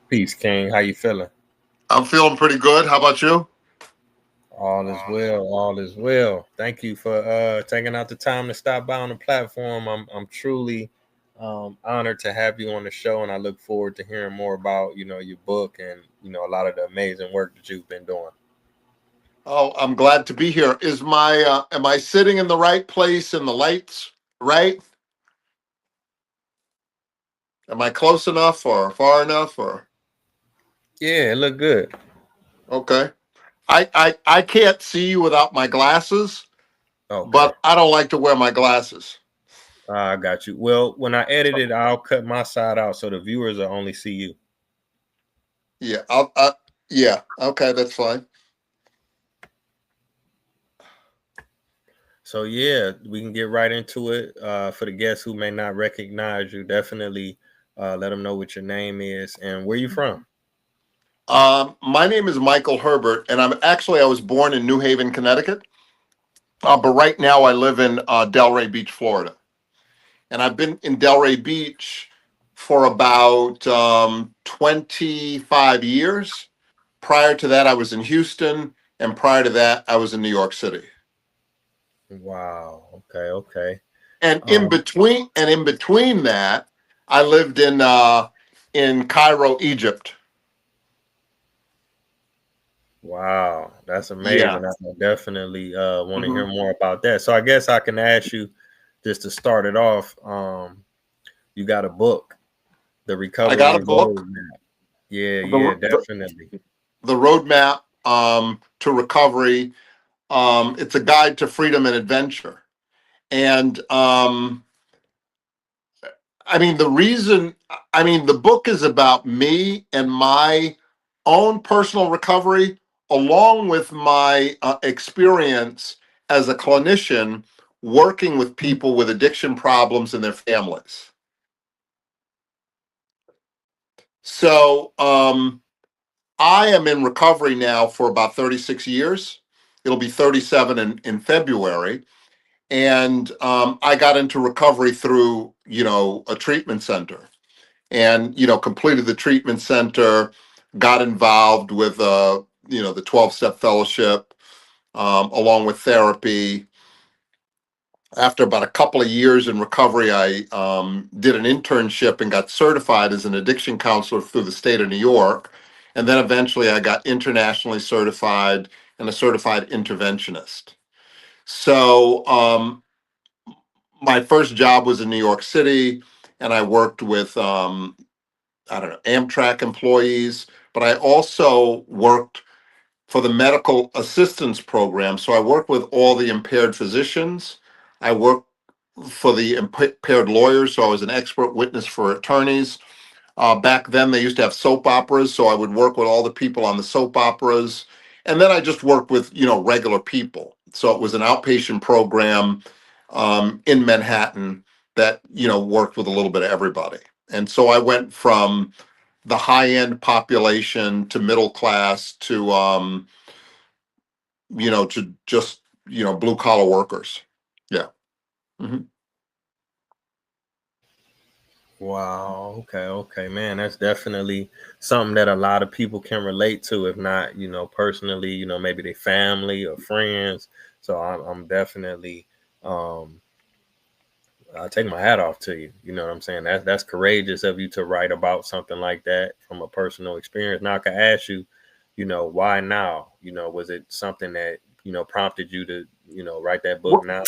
Peace, King. How you feeling? I'm feeling pretty good. How about you? All is well. All is well. Thank you for taking out the time to stop by on the platform. I'm truly honored to have you on the show, and I look forward to hearing more about your book and a lot of the amazing work that you've been doing. Oh, I'm glad to be here. Am I sitting in the right place and the lights right? Am I close enough or far enough or Yeah, it looked good. okay? I can't see you without my glasses, Okay, but I don't like to wear my glasses. I got you. Well, when I edit it, I'll cut my side out so the viewers will only see you. Yeah, yeah, okay, that's fine. So yeah, we can get right into it. For the guests who may not recognize you, definitely let them know what your name is and where you from. My name is Michael Herbert, and I was born in New Haven, Connecticut, but right now I live in Delray Beach, Florida. And I've been in Delray Beach for about 25 years. Prior to that, I was in Houston, and prior to that, I was in New York City. Wow. Okay. Okay. And Um. in between that, I lived in Cairo, Egypt. Wow. That's Yeah. amazing. I definitely want to hmm hear more about that. So I guess I can ask you just to start it off. You got a book, The I got Recovery a book, Roadmap. Yeah. Yeah. the the, Definitely. the roadmap to recovery. It's a guide to freedom and adventure. And the book is about me and my own personal recovery, along with my experience as a clinician working with people with addiction problems and their families. So, I am in recovery now for about 36 years. It'll be 37 in February. And I got into recovery through, a treatment center. And completed the treatment center, got involved with the 12-step fellowship, along with therapy. After about a couple of years in recovery, I did an internship and got certified as an addiction counselor through the state of New York. And then eventually I got internationally certified and a certified interventionist. So my first job was in New York City, and I worked with I don't know, Amtrak employees, but I also worked for the medical assistance program. So I worked with all the impaired physicians. I worked for the impaired lawyers. So I was an expert witness for attorneys. Back then, they used to have soap operas. So I would work with all the people on the soap operas. And then I just worked with, regular people. So it was an outpatient program in Manhattan that, worked with a little bit of everybody. And so I went from the high end population to middle class to just blue collar workers. Yeah. hmm Wow. Okay. Okay, man. That's definitely something that a lot of people can relate to, if not, personally, maybe their family or friends. So I'm definitely, um, I take my hat off to you. You know what I'm saying? That's courageous of you to write about something like that from a personal experience. Now I can ask you, why now? Was it something that prompted you to write that book now?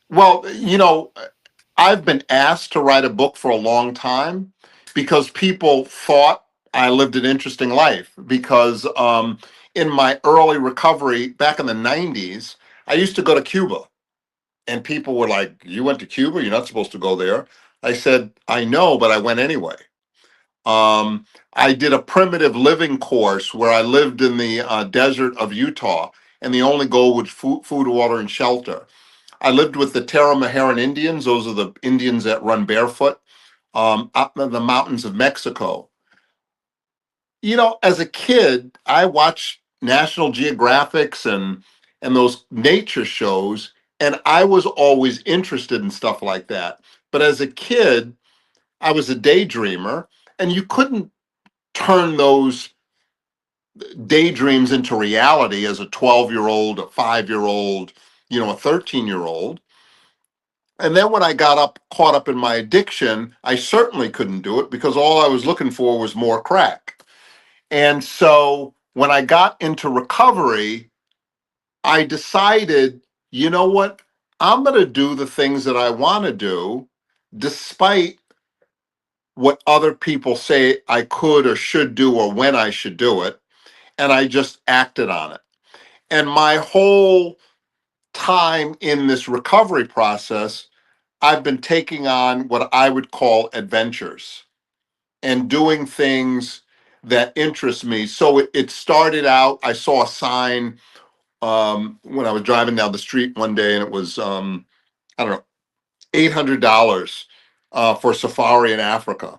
Well, I've been asked to write a book for a long time because people thought I lived an interesting life. Because in my early recovery back in the 90s, I used to go to Cuba. And people were like, "You went to Cuba? You're not supposed to go there." I said, "I know, but I went anyway." I did a primitive living course where I lived in the desert of Utah, and the only goal was food, water, and shelter. I lived with the Tarahumara Indians. Those are the Indians that run barefoot up in the mountains of Mexico. As a kid, I watched National Geographics and those nature shows, and I was always interested in stuff like that. But as a kid, I was a daydreamer, and you couldn't turn those daydreams into reality as a 12-year-old, a 5-year-old, a 13-year-old. And then when I got caught up in my addiction, I certainly couldn't do it because all I was looking for was more crack. And so when I got into recovery, I decided, you know what? I'm going to do the things that I want to do, despite what other people say I could or should do or when I should do it. And I just acted on it. And my whole time in this recovery process, I've been taking on what I would call adventures and doing things that interest me. So it started out, I saw a sign when I was driving down the street one day, and it was, I don't know, $800 for safari in Africa.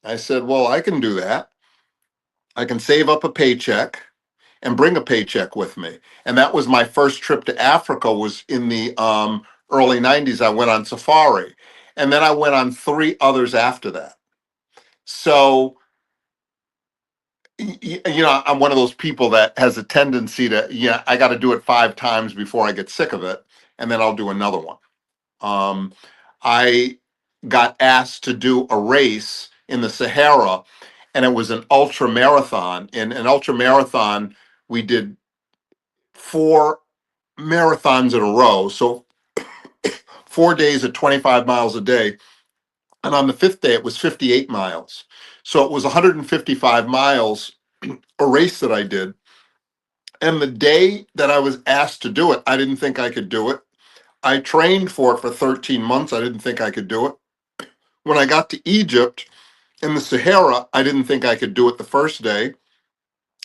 I said, well, I can do that. I can save up a paycheck and bring a paycheck with me. And that was my first trip to Africa, was in the early 90s. I went on safari. And then I went on 3 others after that. So, I'm one of those people that has a tendency to, I got to do it 5 times before I get sick of it, and then I'll do another one. I got asked to do a race in the Sahara, and it was an ultra marathon. In an ultra marathon, we did 4 marathons in a row. So 4 days at 25 miles a day. And on the 5th day, it was 58 miles. So it was 155 miles, a race that I did. And the day that I was asked to do it, I didn't think I could do it. I trained for it for 13 months. I didn't think I could do it. When I got to Egypt in the Sahara, I didn't think I could do it the first day.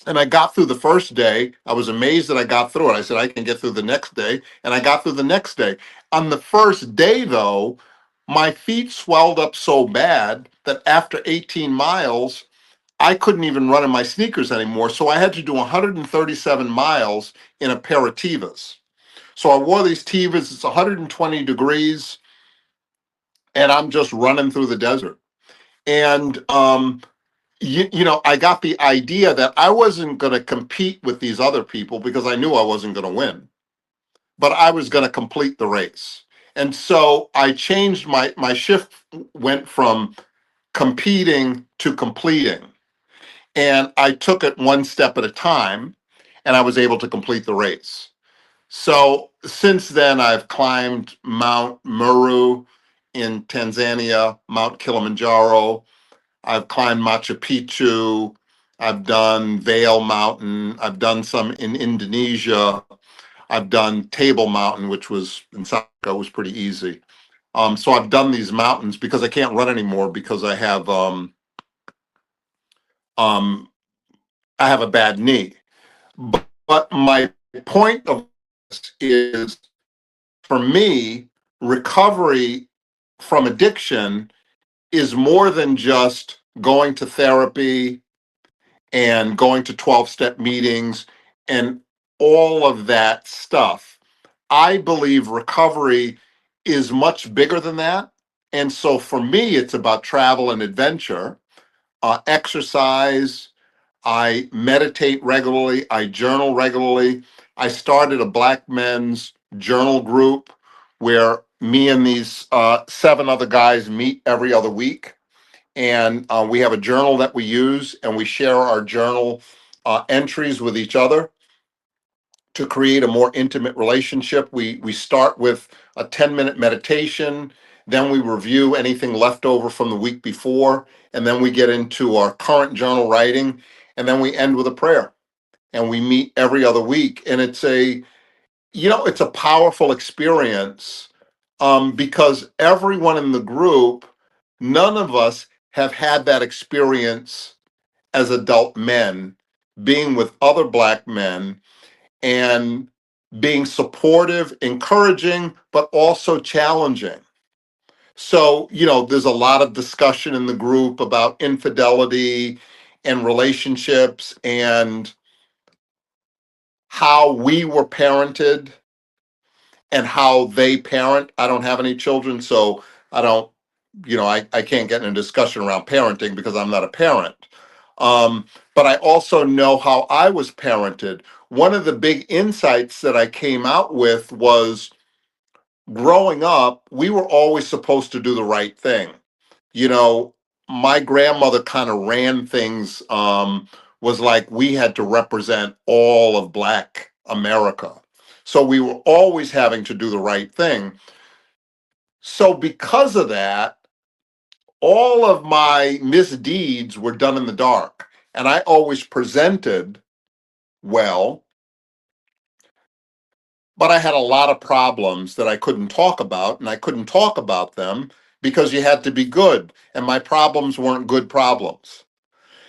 And I got through the first day. I was amazed that I got through it. I said, I can get through the next day. And I got through the next day. On the first day, though, my feet swelled up so bad that after 18 miles, I couldn't even run in my sneakers anymore. So I had to do 137 miles in a pair of Tevas. So I wore these Tevas. It's 120 degrees, and I'm just running through the desert. And I got the idea that I wasn't going to compete with these other people because I knew I wasn't going to win, but I was going to complete the race. And so I changed my shift, went from competing to completing. And I took it one step at a time, and I was able to complete the race. So since then, I've climbed Mount Meru in Tanzania, Mount Kilimanjaro. I've climbed Machu Picchu. I've done Veil Mountain. I've done some in Indonesia. I've done Table Mountain, which was in South Africa, was pretty easy. So I've done these mountains because I can't run anymore because um, I have a bad knee. But my point of this is, for me, recovery from addiction is more than just going to therapy and going to 12-step meetings and all of that stuff. I believe recovery is much bigger than that. And so for me, it's about travel and adventure, exercise. I meditate regularly. I journal regularly. I started a Black men's journal group where me and these 7 other guys meet every other week. And we have a journal that we use, and we share our journal entries with each other to create a more intimate relationship. We start with a 10-minute meditation, then we review anything left over from the week before, and then we get into our current journal writing, and then we end with a prayer. And we meet every other week, and it's a powerful experience, because everyone in the group, none of us have had that experience as adult men, being with other Black men and being supportive, encouraging, but also challenging. So, there's a lot of discussion in the group about infidelity and relationships and how we were parented and how they parent. I don't have any children, so I don't, I can't get in a discussion around parenting because I'm not a parent. But I also know how I was parented. One of the big insights that I came out with was growing up, we were always supposed to do the right thing. You know, my grandmother kind of ran things, was like we had to represent all of Black America. So we were always having to do the right thing. So because of that, all of my misdeeds were done in the dark. And I always presented well, but I had a lot of problems that I couldn't talk about, and I couldn't talk about them because you had to be good, and my problems weren't good problems.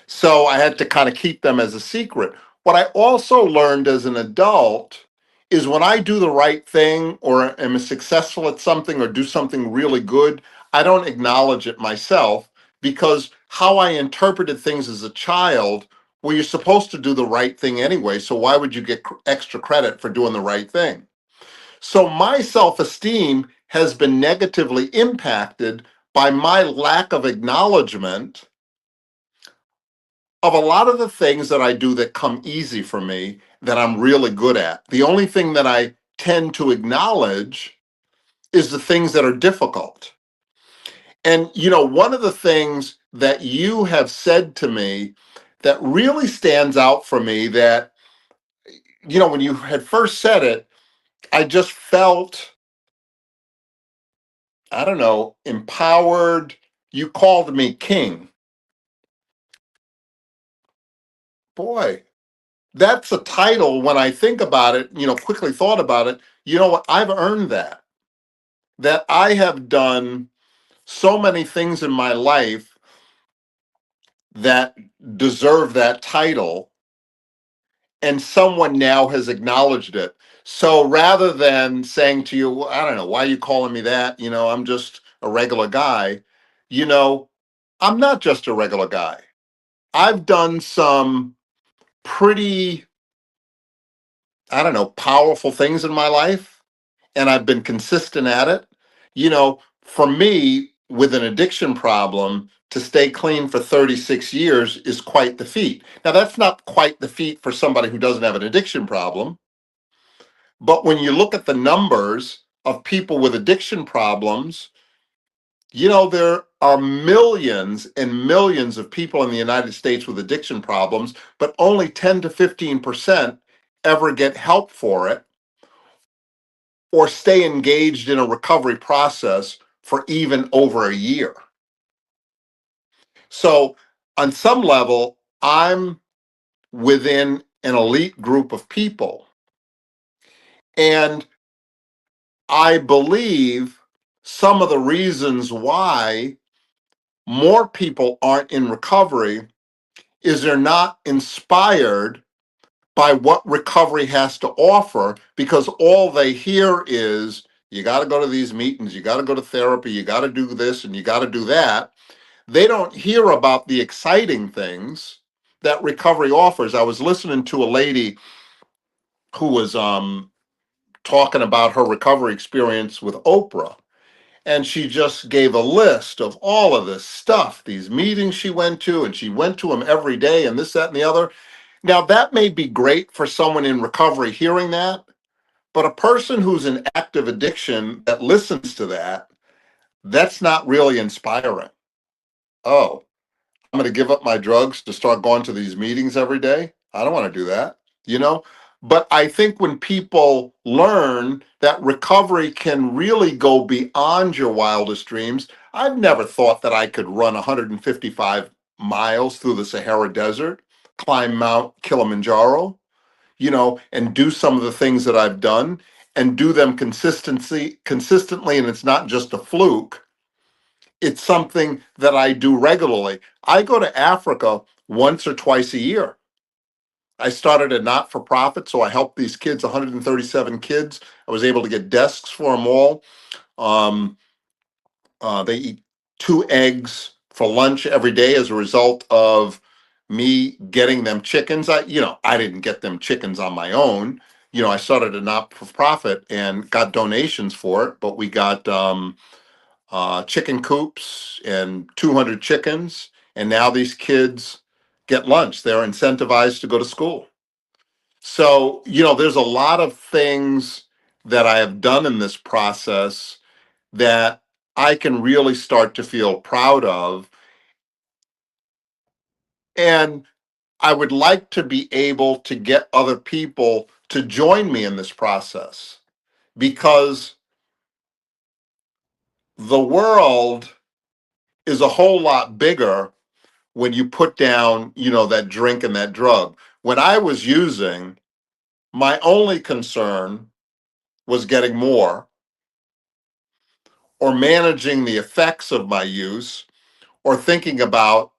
So I had to kind of keep them as a secret. What I also learned as an adult is when I do the right thing or am successful at something or do something really good, I don't acknowledge it myself because how I interpreted things as a child, well, you're supposed to do the right thing anyway, so why would you get extra credit for doing the right thing? So my self-esteem has been negatively impacted by my lack of acknowledgement of a lot of the things that I do that come easy for me that I'm really good at. The only thing that I tend to acknowledge is the things that are difficult. And, you know, one of the things that you have said to me that really stands out for me that, you know, when you had first said it, I just felt, I don't know, empowered. You called me king. Boy, that's a title when I think about it, you know, quickly thought about it. You know what? I've earned that. That I have done so many things in my life that deserve that title, and someone now has acknowledged it. So rather than saying to you, "Well, I don't know, why are you calling me that? You know, I'm just a regular guy." You know, I'm not just a regular guy. I've done some pretty, I don't know, powerful things in my life, and I've been consistent at it. You know, for me, with an addiction problem, to stay clean for 36 years is quite the feat. Now, that's not quite the feat for somebody who doesn't have an addiction problem, but when you look at the numbers of people with addiction problems, you know, there are millions and millions of people in the United States with addiction problems, but only 10 to 15% ever get help for it or stay engaged in a recovery process for even over a year. So, on some level, I'm within an elite group of people. And I believe some of the reasons why more people aren't in recovery is they're not inspired by what recovery has to offer because all they hear is you got to go to these meetings, you got to go to therapy, you got to do this and you got to do that. They don't hear about the exciting things that recovery offers. I was listening to a lady who was talking about her recovery experience with Oprah, and she just gave a list of all of this stuff, these meetings she went to, and she went to them every day, and this, that, and the other. Now, that may be great for someone in recovery hearing that, but a person who's in active addiction that listens to that, that's not really inspiring. Oh, I'm going to give up my drugs to start going to these meetings every day. I don't want to do that, you know? But I think when people learn that recovery can really go beyond your wildest dreams, I've never thought that I could run 155 miles through the Sahara Desert, climb Mount Kilimanjaro, you know, and do some of the things that I've done and do them consistently, and it's not just a fluke. It's something that I do regularly. I go to Africa once or twice a year. I started a not for profit, so I helped these kids, 137 kids. I was able to get desks for them all. Um, they eat 2 eggs for lunch every day as a result of me getting them chickens. I didn't get them chickens on my own. You know, I started a not for profit and got donations for it, but we got chicken coops and 200 chickens. And now these kids get lunch. They're incentivized to go to school. So, there's a lot of things that I have done in this process that I can really start to feel proud of. And I would like to be able to get other people to join me in this process because the world is a whole lot bigger when you put down, that drink and that drug. When I was using, my only concern was getting more or managing the effects of my use or thinking about,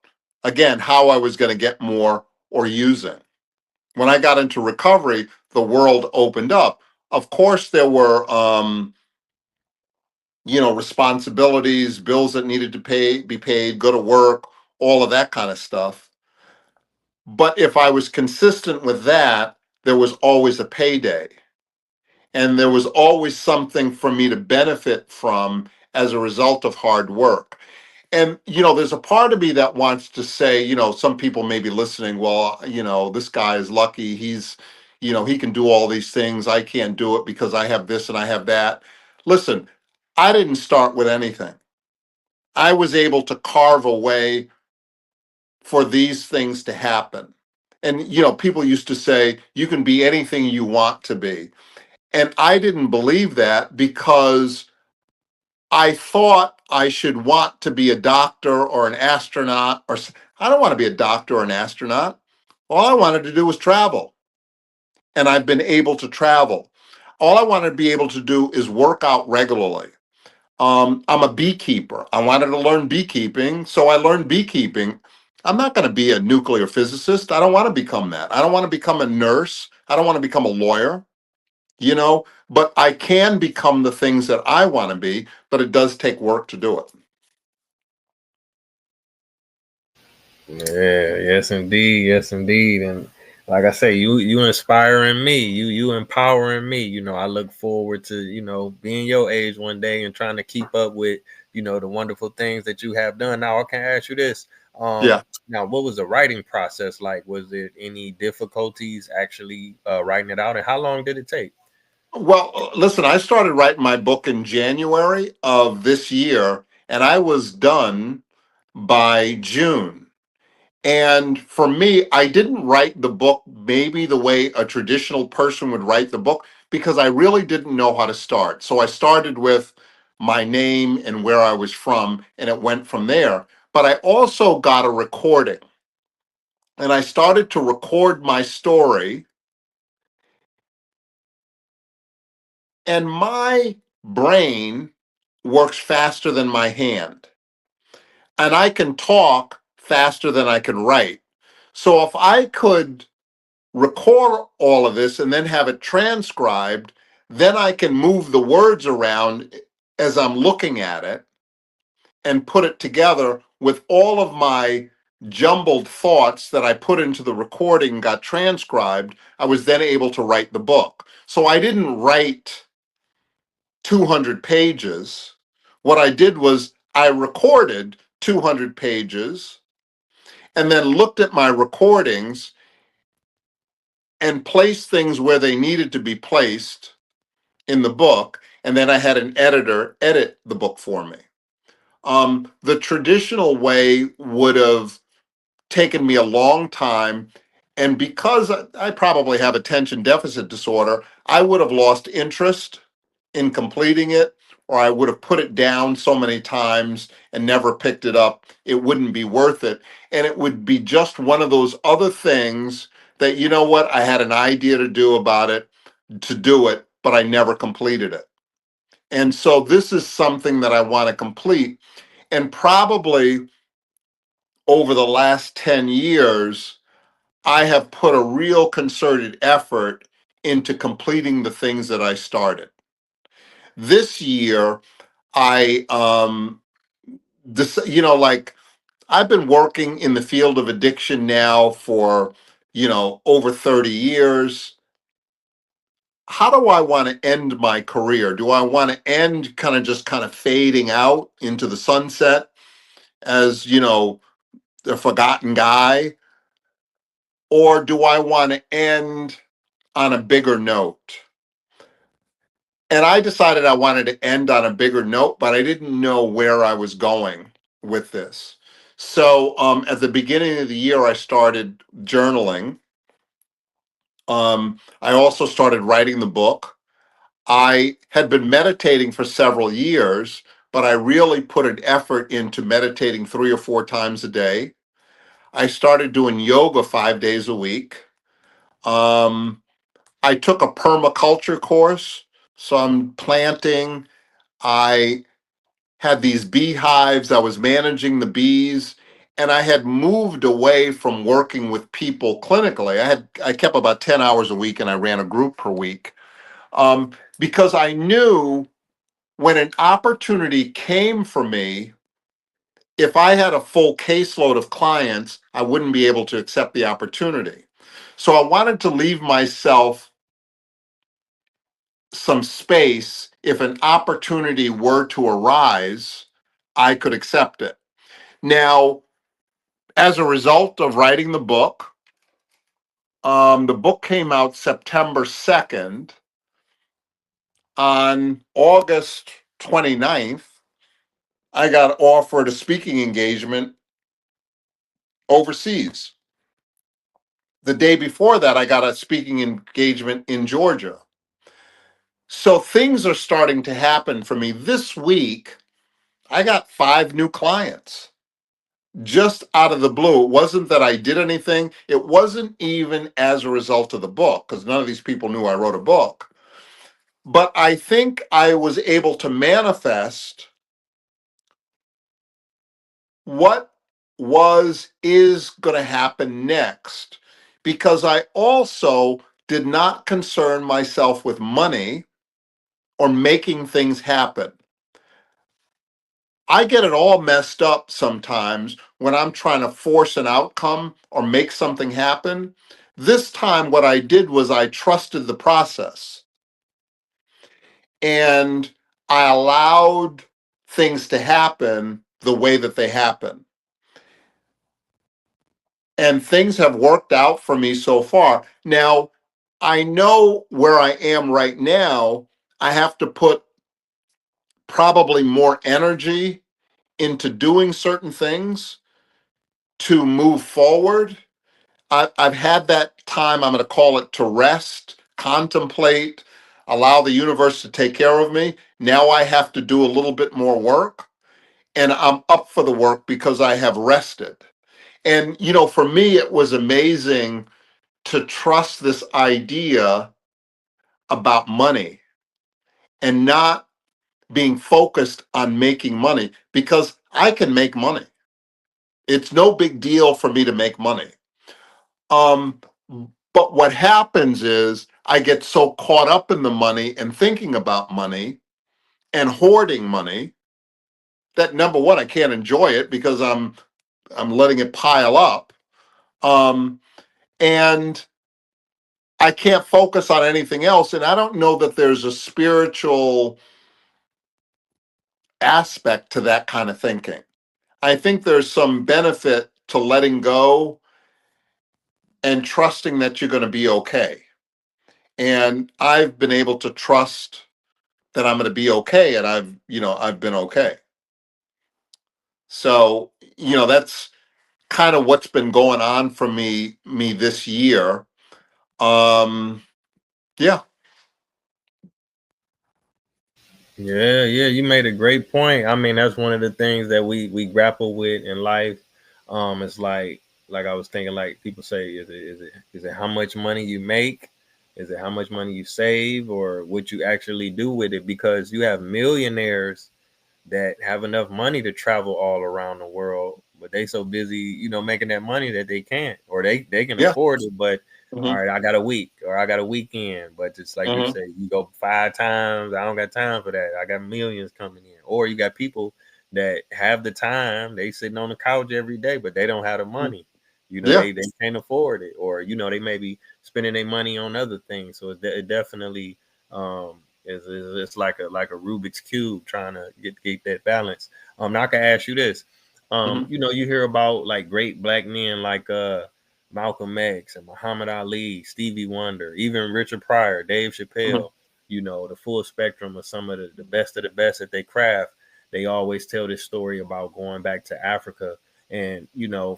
again, how I was going to get more or using. When I got into recovery, the world opened up. Of course, there were, responsibilities, bills that needed to be paid, go to work, all of that kind of stuff. But if I was consistent with that, there was always a payday. And there was always something for me to benefit from as a result of hard work. And, there's a part of me that wants to say, some people may be listening, well, this guy is lucky. He can do all these things. I can't do it because I have this and I have that. Listen, I didn't start with anything. I was able to carve a way for these things to happen. And, people used to say, you can be anything you want to be. And I didn't believe that because I thought I should want to be a doctor or an astronaut, I don't want to be a doctor or an astronaut. All I wanted to do was travel. And I've been able to travel. All I wanted to be able to do is work out regularly. I'm a beekeeper. I wanted to learn beekeeping, so I learned beekeeping. I'm not going to be a nuclear physicist. I don't want to become that. I don't want to become a nurse. I don't want to become a lawyer, but I can become the things that I want to be, but it does take work to do it. Yeah, yes indeed, yes indeed. And like I say, you inspiring me, you empowering me. I look forward to, being your age one day and trying to keep up with, the wonderful things that you have done. Now I can ask you this. Yeah. Now what was the writing process like? Was there any difficulties actually writing it out, and how long did it take? Well, listen, I started writing my book in January of this year, and I was done by June. And for me, I didn't write the book maybe the way a traditional person would write the book because I really didn't know how to start. So I started with my name and where I was from, and it went from there. But I also got a recording, and I started to record my story, and my brain works faster than my hand, and I can talk faster than I can write. So if I could record all of this and then have it transcribed, then I can move the words around as I'm looking at it and put it together with all of my jumbled thoughts that I put into the recording got transcribed. I was then able to write the book. So I didn't write 200 pages. What I did was I recorded 200 pages and then looked at my recordings and placed things where they needed to be placed in the book, and then I had an editor edit the book for me. The traditional way would have taken me a long time, and because I probably have attention deficit disorder, I would have lost interest in completing it, or I would have put it down so many times and never picked it up. It wouldn't be worth it, and it would be just one of those other things that, I had an idea to do about it, to do it, but I never completed it. And so this is something that I want to complete. And probably over the last 10 years, I have put a real concerted effort into completing the things that I started. This year, I, like I've been working in the field of addiction now for, over 30 years. How do I want to end my career? Do I want to end kind of fading out into the sunset as, the forgotten guy? or do I want to end on a bigger note? And I decided I wanted to end on a bigger note, but I didn't know where I was going with this. So at the beginning of the year, I started journaling. I also started writing the book. I had been meditating for several years, but I really put an effort into meditating 3 or 4 times a day. I started doing yoga 5 days a week. Um, I took a permaculture course, so I'm planting. I had these beehives. I was managing the bees, and I had moved away from working with people clinically. I kept about 10 hours a week, and I ran a group per week, because I knew when an opportunity came for me, if I had a full caseload of clients, I wouldn't be able to accept the opportunity. So I wanted to leave myself some space. If an opportunity were to arise, I could accept it. Now, as a result of writing the book came out September 2nd. On August 29th, I got offered a speaking engagement overseas. The day before that, I got a speaking engagement in Georgia. So things are starting to happen for me. This week, I got 5 new clients just out of the blue. It wasn't that I did anything. It wasn't even as a result of the book, because none of these people knew I wrote a book. But I think I was able to manifest what is going to happen next, because I also did not concern myself with money or making things happen. I get it all messed up sometimes when I'm trying to force an outcome or make something happen. This time, what I did was I trusted the process, and I allowed things to happen the way that they happen. And things have worked out for me so far. Now, I know where I am right now. I have to put probably more energy into doing certain things to move forward. I've had that time, I'm going to call it, to rest, contemplate, allow the universe to take care of me. Now I have to do a little bit more work, and I'm up for the work because I have rested. And, for me, it was amazing to trust this idea about money and not being focused on making money, because I can make money. It's no big deal for me to make money. Um, but what happens is I get so caught up in the money and thinking about money and hoarding money that, number one, I can't enjoy it because I'm letting it pile up. And I can't focus on anything else. And I don't know that there's a spiritual aspect to that kind of thinking. I think there's some benefit to letting go and trusting that you're going to be okay. And I've been able to trust that I'm going to be okay, and I've been okay. So, that's kind of what's been going on for me this year. Yeah. Yeah, you made a great point. I mean, that's one of the things that we grapple with in life. It's like I was thinking, like people say, is it how much money you make? Is it how much money you save, or what you actually do with it? Because you have millionaires that have enough money to travel all around the world, but they so busy, making that money that they can't, or they can Yeah. afford it, but all Hmm. right, I got a week or I got a weekend, but just like you Hmm. say, you go 5 times, I don't got time for that. I got millions coming in. Or you got people that have the time, they sitting on the couch every day, but they don't have the money. Yeah. They can't afford it, or they may be spending their money on other things. So it definitely it's like a Rubik's cube trying to get that balance. Now I can ask you this. Hmm. You hear about like great black men like Malcolm X and Muhammad Ali, Stevie Wonder, even Richard Pryor, Dave Mhm. Chappelle, the full spectrum of some of the best at their craft, they always tell this story about going back to Africa. And,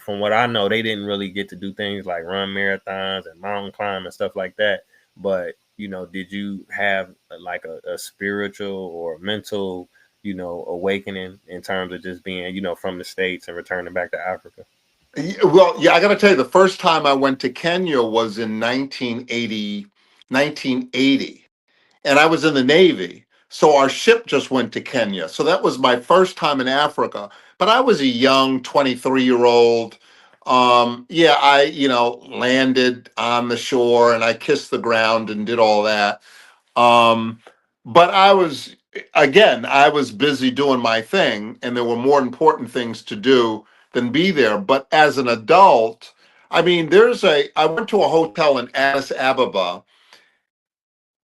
from what I know, they didn't really get to do things like run marathons and mountain climb and stuff like that. But, did you have like a spiritual or mental, awakening in terms of just being, from the States and returning back to Africa? Well, yeah, I got to tell you, the first time I went to Kenya was in 1980, and I was in the Navy. So our ship just went to Kenya. So that was my first time in Africa. But I was a young 23-year-old. Yeah, I, landed on the shore and I kissed the ground and did all that. Um, but I was busy doing my thing, and there were more important things to do than be there. But as an adult, I mean, I went to a hotel in Addis Ababa,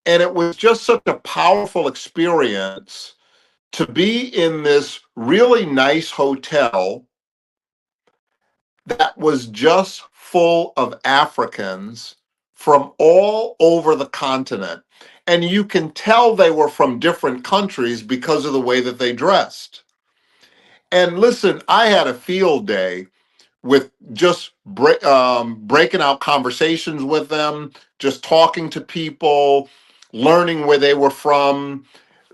and it was just such a powerful experience to be in this really nice hotel that was just full of Africans from all over the continent. And you can tell they were from different countries because of the way that they dressed. And listen, I had a field day with just breaking out conversations with them, just talking to people, learning where they were from.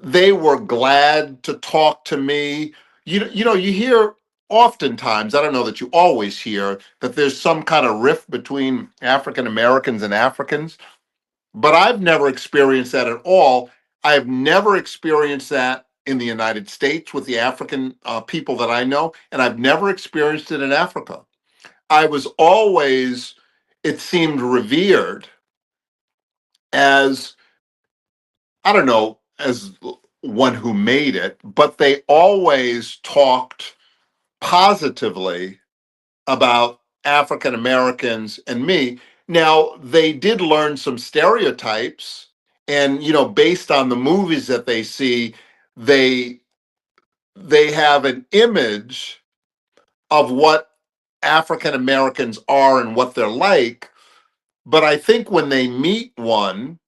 They were glad to talk to me. You hear oftentimes, I don't know that you always hear, that there's some kind of rift between African Americans and Africans, but I've never experienced that at all. I've never experienced that in the United States with the African people that I know, and I've never experienced it in Africa. I was always, it seemed, revered as, I don't know, as one who made it, but they always talked positively about African Americans and me. Now, they did learn some stereotypes, and based on the movies that they see, they they have an image of what African Americans are and what they're like. But I think when they meet one,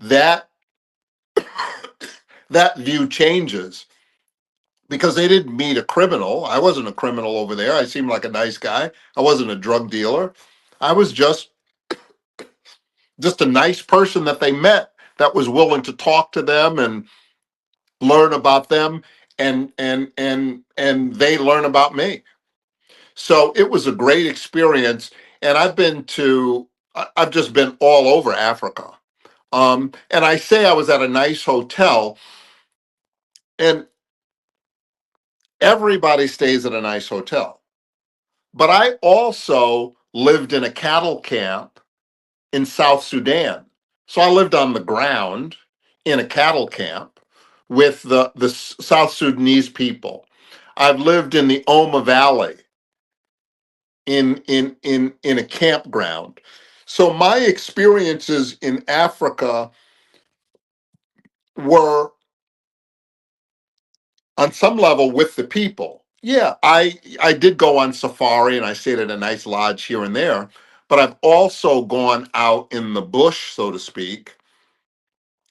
that that view changes, because they didn't meet a criminal. I wasn't a criminal over there. I seemed like a nice guy. I wasn't a drug dealer. I was just a nice person that they met, that was willing to talk to them and learn about them, and they learn about me. So it was a great experience, and I've just been all over Africa. And I say I was at a nice hotel, and everybody stays at a nice hotel. But I also lived in a cattle camp in South Sudan. So I lived on the ground in a cattle camp with the South Sudanese people. I've lived in the Oma Valley in a campground. So my experiences in Africa were on some level with the people. Yeah, I did go on safari and I stayed at a nice lodge here and there, but I've also gone out in the bush, so to speak,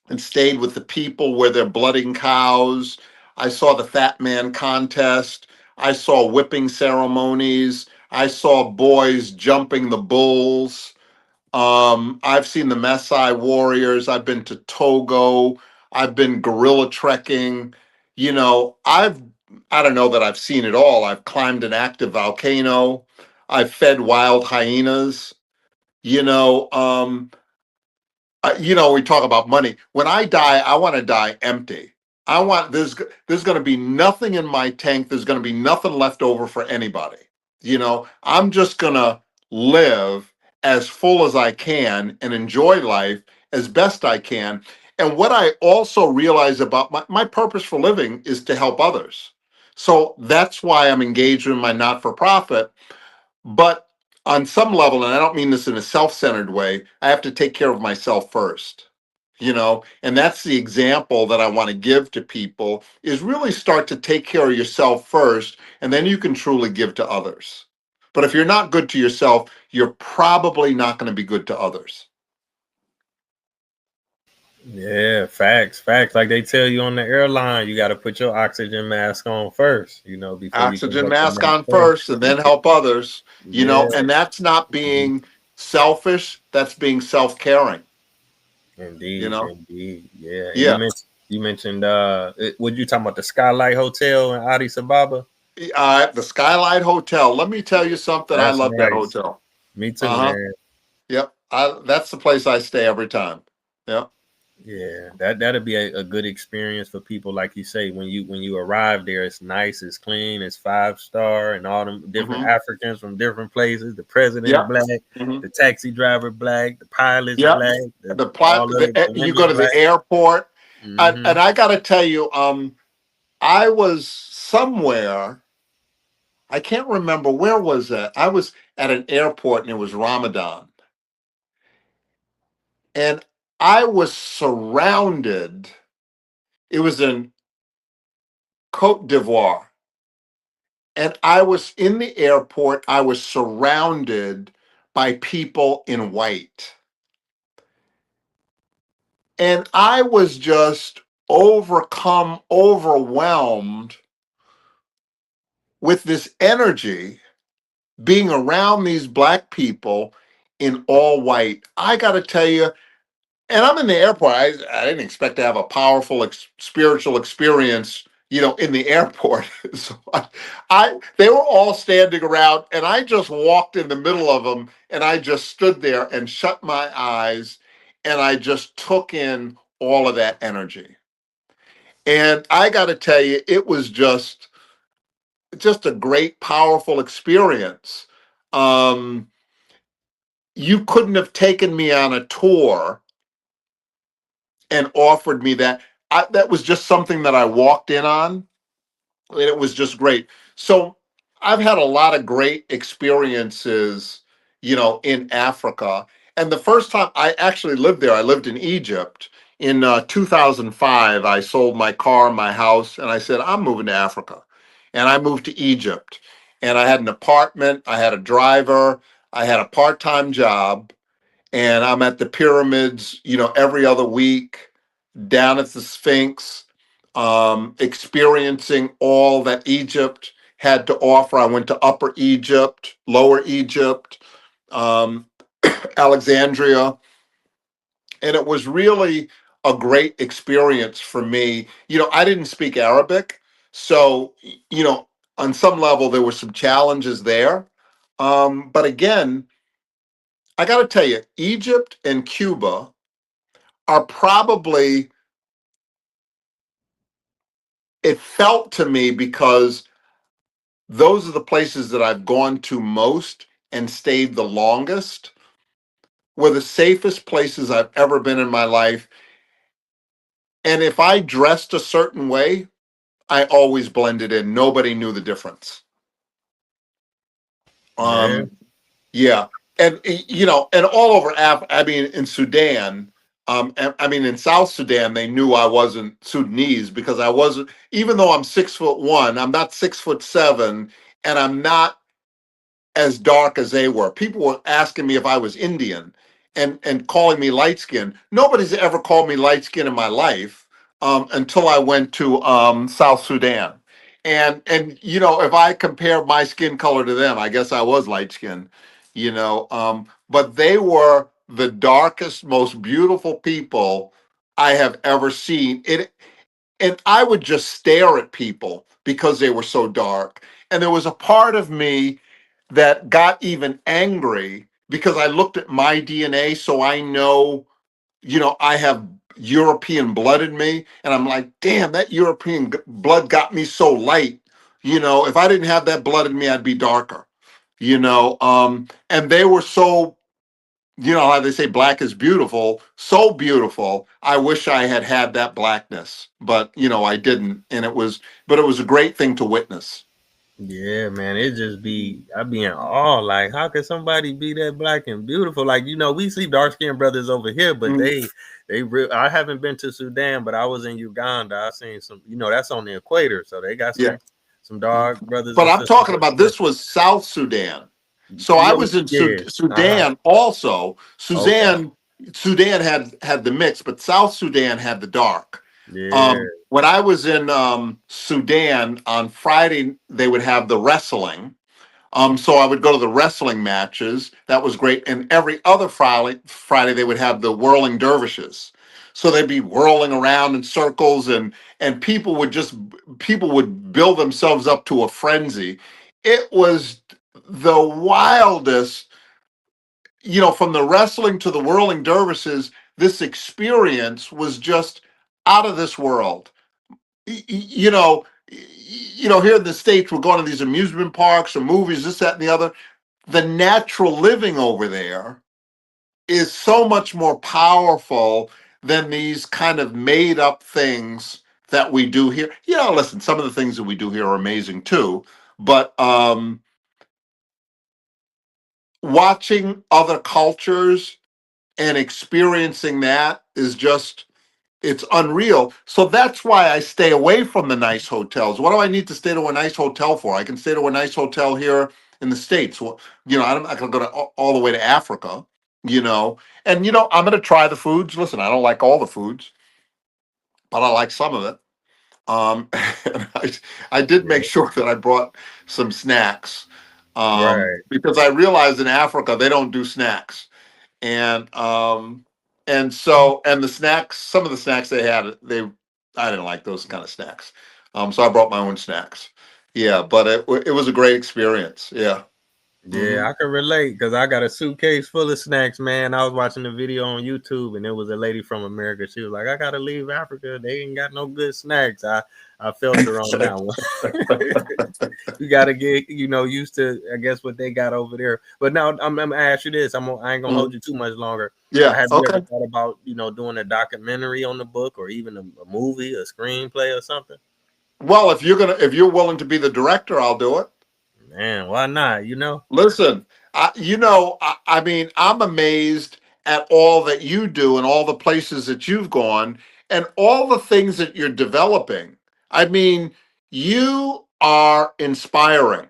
and stayed with the people where they're blooding cows. I saw the Fat Man contest. I saw whipping ceremonies. I saw boys jumping the bulls. I've seen the Maasai warriors. I've been to Togo. I've been gorilla trekking. I don't know that I've seen it all. I've climbed an active volcano. I've fed wild hyenas. You know, um, we talk about money. When I die, I want to die empty. There's going to be nothing in my tank. There's going to be nothing left over for anybody. I'm just going to live as full as I can and enjoy life as best I can. And what I also realize about my purpose for living is to help others. So that's why I'm engaged in my not for profit. But on some level, and I don't mean this in a self-centered way, I have to take care of myself first. And that's the example that I want to give to people, is really start to take care of yourself first, and then you can truly give to others. But if you're not good to yourself, you're probably not going to be good to others. Yeah, facts, facts. Like they tell you on the airline, you got to put your oxygen mask on first, before you can Oxygen help the mask next on person. first and then help others, Yeah, and that's not indeed, being selfish, that's being self-caring, you indeed, know. indeed. Yeah, and Yeah. you mentioned what you talking about, the Skylight Hotel in Addis Ababa? The Skylight Hotel. Let me tell you something. I That's love that nice. hotel. Me too, Uh-huh. man. Yep. That's the place I stay every time. Yep. Yeah, that'd be a good experience for people, like you say, when you arrive there. It's nice, it's clean, it's 5-star, and all them different Mm-hmm. Africans from different places. The president Yep. black, Mm-hmm. the taxi driver black, the pilots Yep. black, all of the You women go to the black. airport, Hmm. and I got to tell you, I was somewhere. I can't remember where was that. I was at an airport and it was Ramadan, and I was surrounded. It was in Cote d'Ivoire, and I was in the airport. I was surrounded by people in white, and I was just overcome, overwhelmed with this energy being around these black people in all white. I got to tell you, and I'm in the airport. I didn't expect to have a powerful spiritual experience, in the airport. So they were all standing around, and I just walked in the middle of them, and I just stood there and shut my eyes, and I just took in all of that energy. And I got to tell you, it was just a great, powerful experience. Um, you couldn't have taken me on a tour and offered me that. That was just something that I walked in on, and it was just great. So I've had a lot of great experiences, in Africa. And the first time I actually lived there, I lived in Egypt. In 2005, I sold my car, my house, and I said, I'm moving to Africa. And I moved to Egypt. And I had an apartment, I had a driver, I had a part time job, and I'm at the pyramids, every other week, down at the Sphinx, experiencing all that Egypt had to offer. I went to Upper Egypt, Lower Egypt, um, Alexandria, and it was really a great experience for me. I didn't speak Arabic, so on some level there were some challenges there. But again, I got to tell you, Egypt and Cuba are probably, it felt to me, because those are the places that I've gone to most and stayed the longest, were the safest places I've ever been in my life. And if I dressed a certain way, I always blended in. Nobody knew the difference. Yeah, Um, Yeah, and and all over Africa. I mean, in Sudan, I mean, in South Sudan, they knew I wasn't Sudanese because I wasn't. Even though I'm 6'1", I'm not 6'7", and I'm not as dark as they were. People were asking me if I was Indian and calling me light skinned. Nobody's ever called me light skinned in my life, until I went to South Sudan. And if I compare my skin color to them, I guess I was light skinned. But they were the darkest, most beautiful people I have ever seen. And I would just stare at people because they were so dark. And there was a part of me that got even angry because I looked at my DNA, so I know, I have European blood in me, and I'm like, damn, that European blood got me so light. If I didn't have that blood in me, I'd be darker. And they were so, how they say black is beautiful, so beautiful. I wish I had had that blackness, but I didn't, but it was a great thing to witness. yeah, man. It just I be in awe. Like, how could somebody be that black and beautiful? Like, we see dark skinned brothers over here, but Mm, they real. I haven't been to Sudan, but I was in Uganda. I seen some. That's on the equator, so they got yeah. some dark brothers But and I'm sisters talking over about, there. this was South Sudan. So I Yeah, was in yeah. Uh-huh. Sudan also. Okay. Sudan had the mix, but South Sudan had the dark. Yeah. When I was in Sudan on Friday, they would have the wrestling. So I would go to the wrestling matches. That was great. And every other Friday they would have the whirling dervishes. So they'd be whirling around in circles, and people would build themselves up to a frenzy. It was the wildest, from the wrestling to the whirling dervishes. This experience was just out of this world. Here in the States, we're going to these amusement parks or movies, this, that, and the other. The natural living over there is so much more powerful than these kind of made up things that we do here. Listen, some of the things that we do here are amazing too, but watching other cultures and experiencing that is just, it's unreal. So that's why I stay away from the nice hotels. What do I need to stay to a nice hotel for? I can stay to a nice hotel here in the States. Well, I'm not going to go all the way to Africa, you know. And, I'm going to try the foods. Listen, I don't like all the foods, but I like some of it. And I did make Yeah. sure that I brought some snacks, Right. because I realized in Africa they don't do snacks. And the snacks, some of the snacks they had, I didn't like those kind of snacks. So I brought my own snacks. Yeah, but it was a great experience. Yeah. Yeah, Hmm. I can relate because I got a suitcase full of snacks, man. I was watching the video on YouTube and it was a lady from America. She was like, I gotta leave Africa. They ain't got no good snacks. I felt her on that one. You gotta get, used to, I guess, what they got over there. But now I'm gonna ask you this. I ain't gonna Hmm. hold you too much longer. Yeah. Have you ever Okay. thought about, doing a documentary on the book or even a movie, a screenplay or something? Well, if you're willing to be the director, I'll do it. Man, why not? You know? Listen, I mean, I'm amazed at all that you do and all the places that you've gone and all the things that you're developing. I mean, you are inspiring,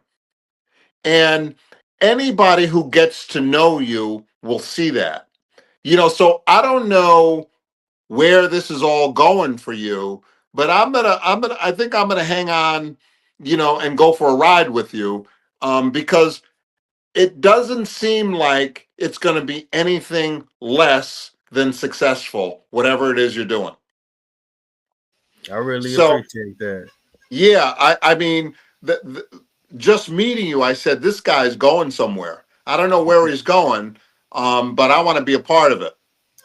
and anybody who gets to know you will see that. So I don't know where this is all going for you, but I think I'm gonna hang on, and go for a ride with you, because it doesn't seem like it's going to be anything less than successful, whatever it is you're doing. I really So, appreciate that. yeah, I mean, just meeting you, I said, this guy's going somewhere. I don't know where he's going, but I want to be a part of it.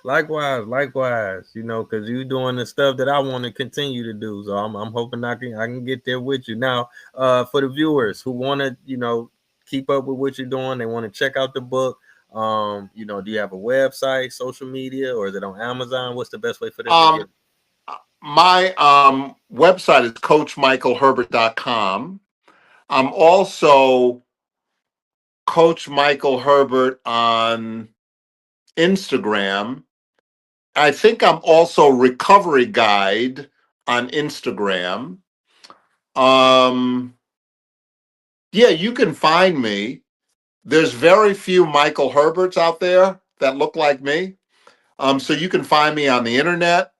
Likewise, likewise, because you doing the stuff that I want to continue to do. So I'm hoping I can get there with you. Now, for the viewers who want to, keep up with what you're doing, they want to check out the book. Do you have a website, social media, or is it on Amazon? What's the best way for them to get Um, my website is coachmichaelherbert.com. I'm also Coach Michael Herbert on Instagram. I think I'm also Recovery Guide on Instagram. Um, yeah, you can find me. There's very few Michael Herberts out there that look like me. So you can find me on the internet.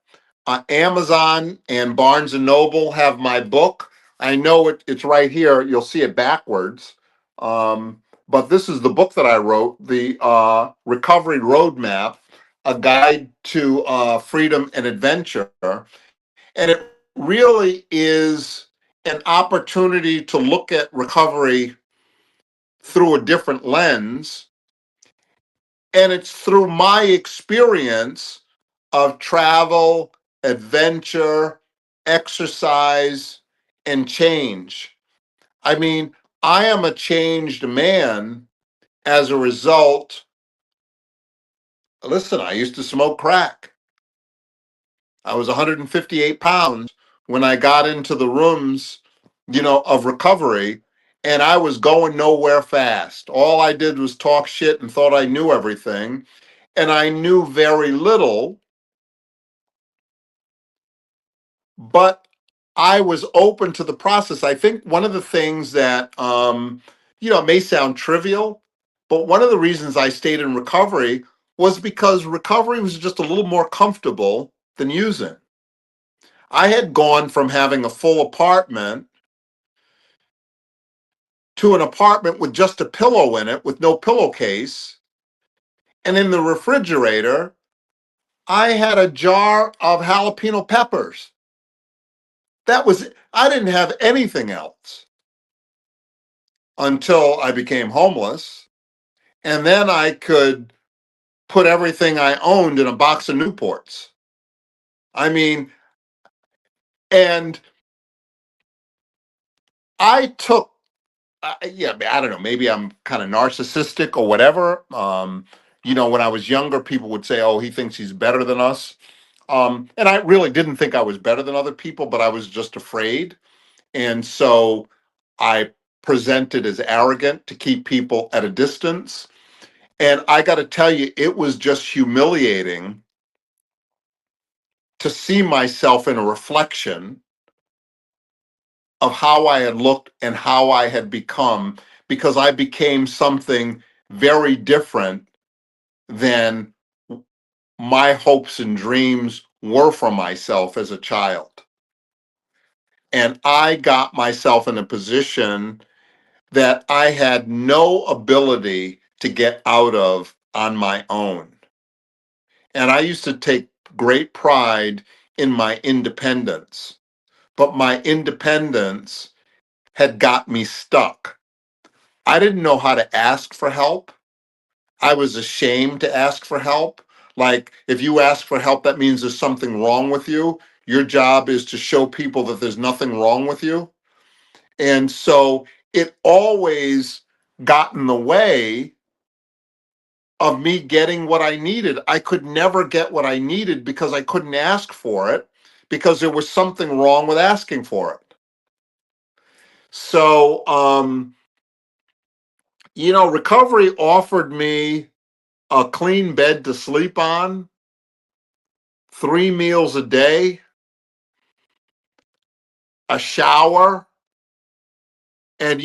Amazon and Barnes and Noble have my book. I know it's right here. You'll see it backwards. But this is the book that I wrote, the Recovery Roadmap, a guide to freedom and adventure. And it really is an opportunity to look at recovery through a different lens. And it's through my experience of travel, adventure, exercise, and change. I mean, I am a changed man as a result. Listen, I used to smoke crack. I was 158 pounds when I got into the rooms, of recovery, and I was going nowhere fast. All I did was talk shit and thought I knew everything, and I knew very little, but I was open to the process. I think one of the things that, may sound trivial, But one of the reasons I stayed in recovery was because recovery was just a little more comfortable than using. I had gone from having a full apartment to an apartment with just a pillow in it with no pillowcase. And in the refrigerator, I had a jar of jalapeno peppers. That was it. I didn't have anything else until I became homeless. And then I could put everything I owned in a box of Newports. I mean, and I took, yeah, I don't know, maybe I'm kind of narcissistic or whatever. When I was younger, people would say, oh, he thinks he's better than us. And I really didn't think I was better than other people, but I was just afraid. And so I presented as arrogant to keep people at a distance. And I got to tell you, it was just humiliating to see myself in a reflection of how I had looked and how I had become, because I became something very different than my hopes and dreams were for myself as a child. And I got myself in a position that I had no ability to get out of on my own. And I used to take great pride in my independence, but my independence had got me stuck. I didn't know how to ask for help. I was ashamed to ask for help. Like, if you ask for help, that means there's something wrong with you. Your job is to show people that there's nothing wrong with you. And so it always got in the way of me getting what I needed. I could never get what I needed because I couldn't ask for it, because there was something wrong with asking for it. So, recovery offered me a clean bed to sleep on, 3 meals a day, a shower, and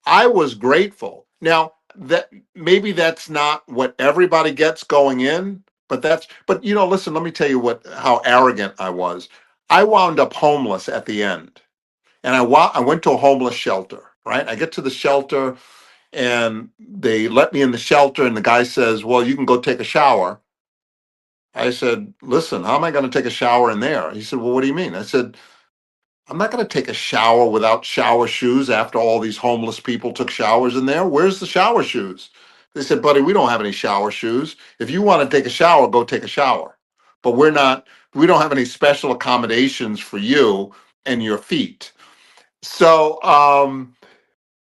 I was grateful. Now, that maybe that's not what everybody gets going in, but listen, let me tell you how arrogant I was. I wound up homeless at the end. And I went to a homeless shelter, right? I get to the shelter and they let me in the shelter, and the guy says, well, you can go take a shower. I said, listen, how am I going to take a shower in there? He said, well, what do you mean? I said, I'm not going to take a shower without shower shoes after all these homeless people took showers in there. Where's the shower shoes? They said, buddy, we don't have any shower shoes. If you want to take a shower, go take a shower. But we don't have any special accommodations for you and your feet. So,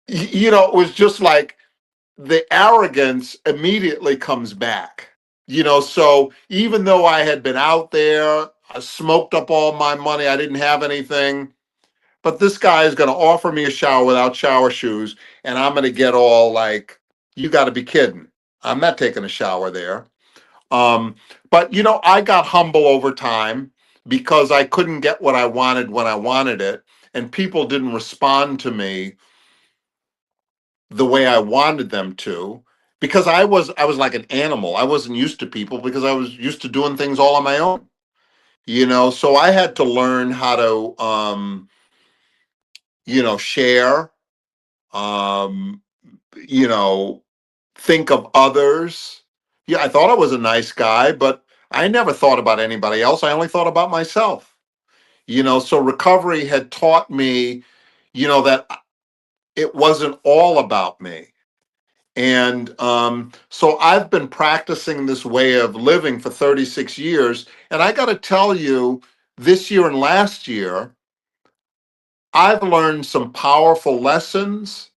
it was just like the arrogance immediately comes back. So even though I had been out there, I smoked up all my money, I didn't have anything, but this guy is going to offer me a shower without shower shoes, and I'm going to get all like, you got to be kidding. I'm not taking a shower there. But I got humble over time because I couldn't get what I wanted when I wanted it, and people didn't respond to me the way I wanted them to, because I was like an animal. I wasn't used to people because I was used to doing things all on my own. So I had to learn how to share, um, you know, think of others. Yeah, I thought I was a nice guy, but I never thought about anybody else. I only thought about myself. So recovery had taught me, that it wasn't all about me. And so I've been practicing this way of living for 36 years. And I got to tell you, this year and last year, I've learned some powerful lessons.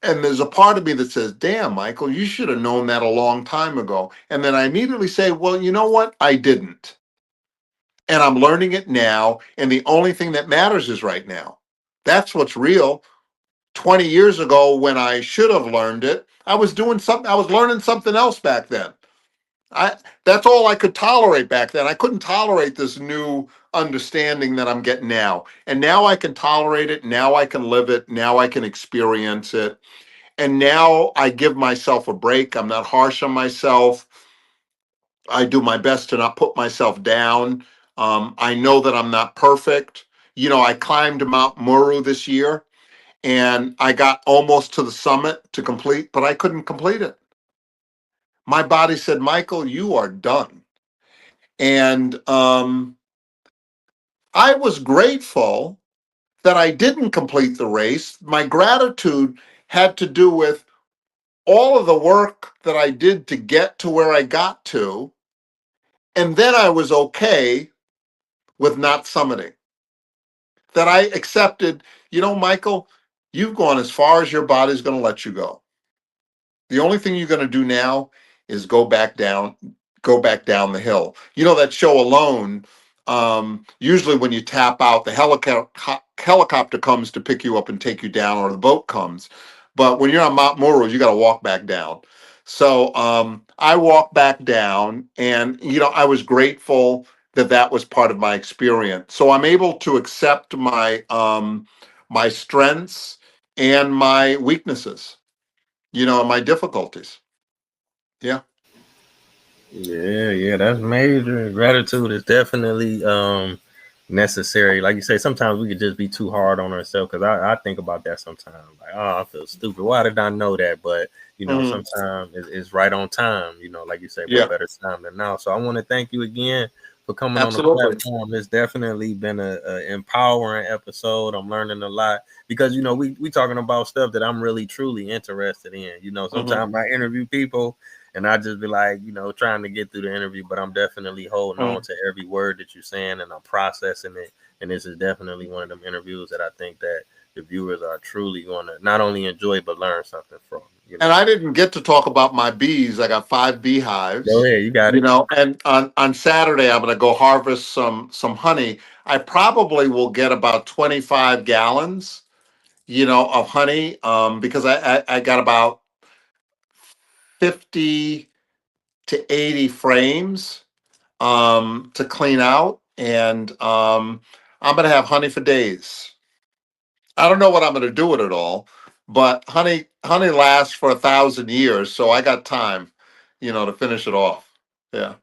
And there's a part of me that says, damn, Michael, you should have known that a long time ago. And then I immediately say, well, you know what? I didn't. And I'm learning it now. And the only thing that matters is right now. That's what's real. 20 years ago, when I should have learned it, I was learning something else back then. That's all I could tolerate back then. I couldn't tolerate this new understanding that I'm getting now. And now I can tolerate it. Now I can live it. Now I can experience it. And now I give myself a break. I'm not harsh on myself. I do my best to not put myself down. I know that I'm not perfect. I climbed Mount Muru this year and I got almost to the summit to complete, but I couldn't complete it. My body said, Michael, you are done. And I was grateful that I didn't complete the race. My gratitude had to do with all of the work that I did to get to where I got to. And then I was okay with not summiting. That I accepted, Michael, you've gone as far as your body's going to let you go. The only thing you're going to do now is go back down the hill. That show Alone, usually when you tap out, the helicopter comes to pick you up and take you down, or the boat comes. But when you're on Mount Moro, you got to walk back down. So I walked back down, and I was grateful that that was part of my experience. So I'm able to accept my strengths and my weaknesses, and my difficulties. Yeah. Yeah, that's major. Gratitude is definitely necessary. Like you say, sometimes we could just be too hard on ourselves, because I think about that sometimes. Like, oh, I feel stupid. Why did I know that? But Mhm. sometimes it's right on time. Like you say, what Yeah. better time than now? So I want to thank you again for coming on the Absolutely. platform. It's definitely been a empowering episode. I'm learning a lot, because we talking about stuff that I'm really truly interested in. Hmm. Sometimes I interview people and I just be like, trying to get through the interview, but I'm definitely holding on Hmm. to every word that you're saying, and I'm processing it. And this is definitely one of them interviews that I think that the viewers are truly going to not only enjoy but learn something from. And I didn't get to talk about my bees. I got 5 Go beehives, ahead, you got it. and on Saturday I'm going to go harvest some honey. I probably will get about 25 gallons, of honey, because I got about 50 to 80 frames to clean out, and I'm going to have honey for days. I don't know what I'm going to do with it all, but honey lasts for 1,000 years, so I got time, to finish it off. Yeah.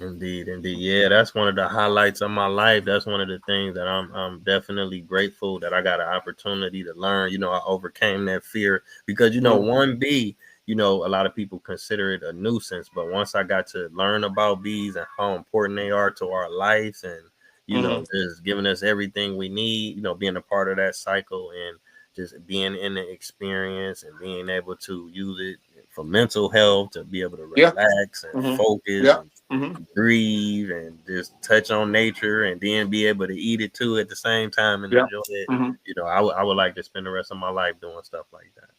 Indeed, indeed. Yeah, that's one of the highlights of my life. That's one of the things that I'm definitely grateful that I got an opportunity to learn. I overcame that fear, because Mm. one bee, a lot of people consider it a nuisance, but once I got to learn about bees and how important they are to our lives, and Mhm. just giving us everything we need, being a part of that cycle, and just being in the experience and being able to use it for mental health, to be able to Yeah. relax and Hmm. focus Yeah. and Hmm. breathe and just touch on nature, and then be able to eat it too at the same time and Yeah. enjoy it. Hmm. I would like to spend the rest of my life doing stuff like that.